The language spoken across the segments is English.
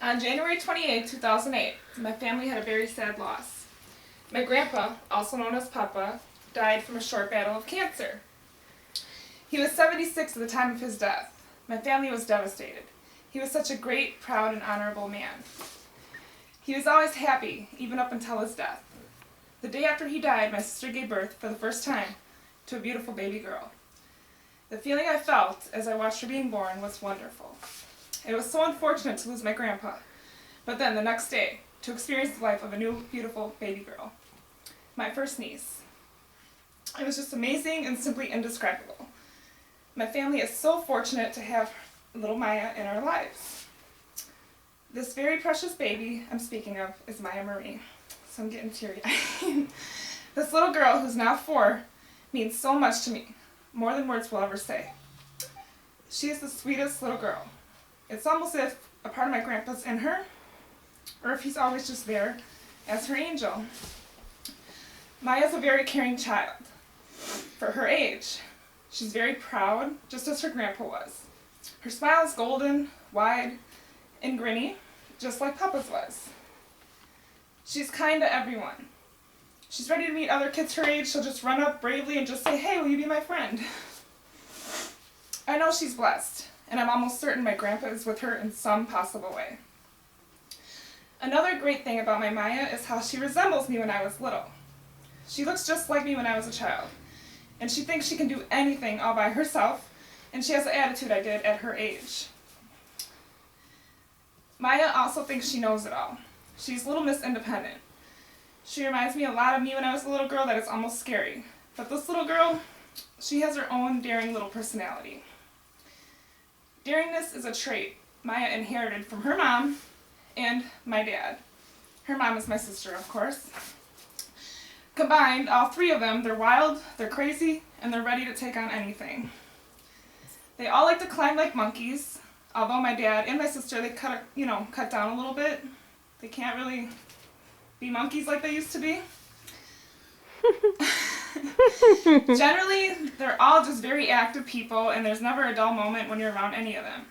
On January 28, 2008, my family had a very sad loss. My grandpa, also known as Papa, died from a short battle of cancer. He was 76 at the time of his death. My family was devastated. He was such a great, proud, and honorable man. He was always happy, even up until his death. The day after he died, my sister gave birth, for the first time, to a beautiful baby girl. The feeling I felt as I watched her being born was wonderful. It was so unfortunate to lose my grandpa, but then the next day, to experience the life of a new, beautiful baby girl. My first niece. It was just amazing and simply indescribable. My family is so fortunate to have little Maya in our lives. This very precious baby I'm speaking of is Maya Marie. So I'm getting teary-eyed. This little girl, who's now 4, means so much to me, more than words will ever say. She is the sweetest little girl. It's almost as if a part of my grandpa's in her, or if he's always just there as her angel. Maya's a very caring child for her age. She's very proud, just as her grandpa was. Her smile is golden, wide, and grinny, just like Papa's was. She's kind to everyone. She's ready to meet other kids her age. She'll just run up bravely and just say, "Hey, will you be my friend?" I know she's blessed, and I'm almost certain my grandpa is with her in some possible way. Another great thing about my Maya is how she resembles me when I was little. She looks just like me when I was a child, and she thinks she can do anything all by herself, and she has the attitude I did at her age. Maya also thinks she knows it all. She's Little Miss Independent. She reminds me a lot of me when I was a little girl that is almost scary. But this little girl, she has her own daring little personality. Daringness is a trait Maya inherited from her mom and my dad. Her mom is my sister, of course. Combined, all 3 of them, they're wild, they're crazy, and they're ready to take on anything. They all like to climb like monkeys, although my dad and my sister, they cut down a little bit. They can't really be monkeys like they used to be. Generally, they're all just very active people, and there's never a dull moment when you're around any of them.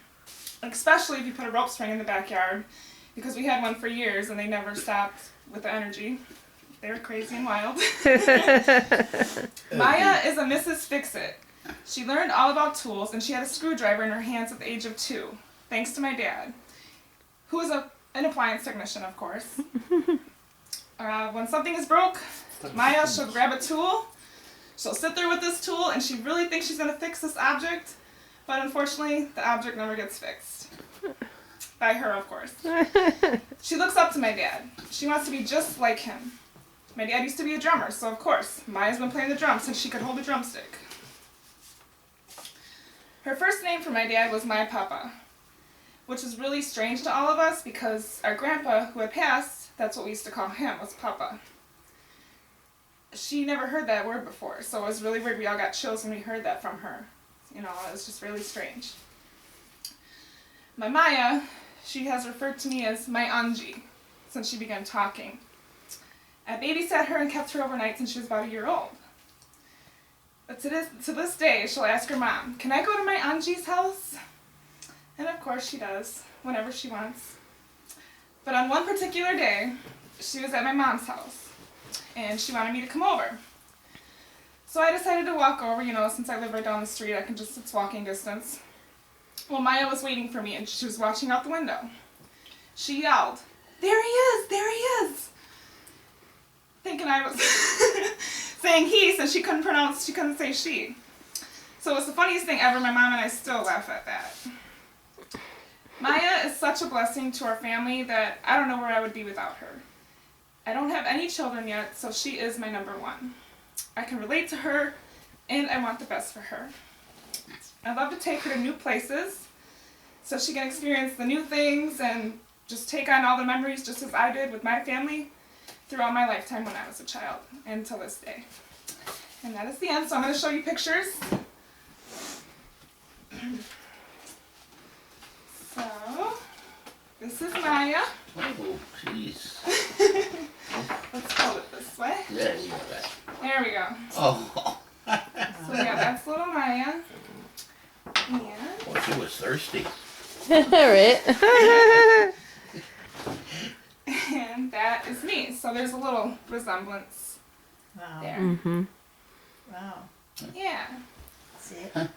Especially if you put a rope swing in the backyard, because we had one for years and they never stopped with the energy. They were crazy and wild. Maya is a Mrs. Fix-It. She learned all about tools, and she had a screwdriver in her hands at the age of 2, thanks to my dad, who is an appliance technician, of course. When something is broke, Maya, she'll grab a tool, she'll sit there with this tool, and she really thinks she's going to fix this object, but unfortunately, the object never gets fixed. By her, of course. She looks up to my dad. She wants to be just like him. My dad used to be a drummer, so of course, Maya's been playing the drums since she could hold a drumstick. Her first name for my dad was my Papa, which is really strange to all of us because our grandpa, who had passed, that's what we used to call him, was Papa. She never heard that word before, so it was really weird. We all got chills when we heard that from her. It was just really strange. My Maya, she has referred to me as my Anji since she began talking. I babysat her and kept her overnight since she was about a year old. But to this day, she'll ask her mom, "Can I go to my Anji's house?" And of course she does, whenever she wants. But on one particular day, she was at my mom's house, and she wanted me to come over. So I decided to walk over, since I live right down the street, it's walking distance. Well, Maya was waiting for me, and she was watching out the window. She yelled, "There he is! There he is!" Thinking I was saying he, since she couldn't say she. So it was the funniest thing ever. My mom and I still laugh at that. Maya is such a blessing to our family that I don't know where I would be without her. I don't have any children yet, so she is my number 1. I can relate to her, and I want the best for her. I love to take her to new places so she can experience the new things and just take on all the memories just as I did with my family throughout my lifetime when I was a child and till this day. And that is the end, so I'm going to show you pictures. So, this is Maya. Oh, jeez. Let's hold it this way. Yeah, you got that. There we go. Oh. So yeah, that's little Maya. And Well, she was thirsty. Right. So there's a little resemblance Wow. there. Mm-hmm. Wow. Yeah. See it?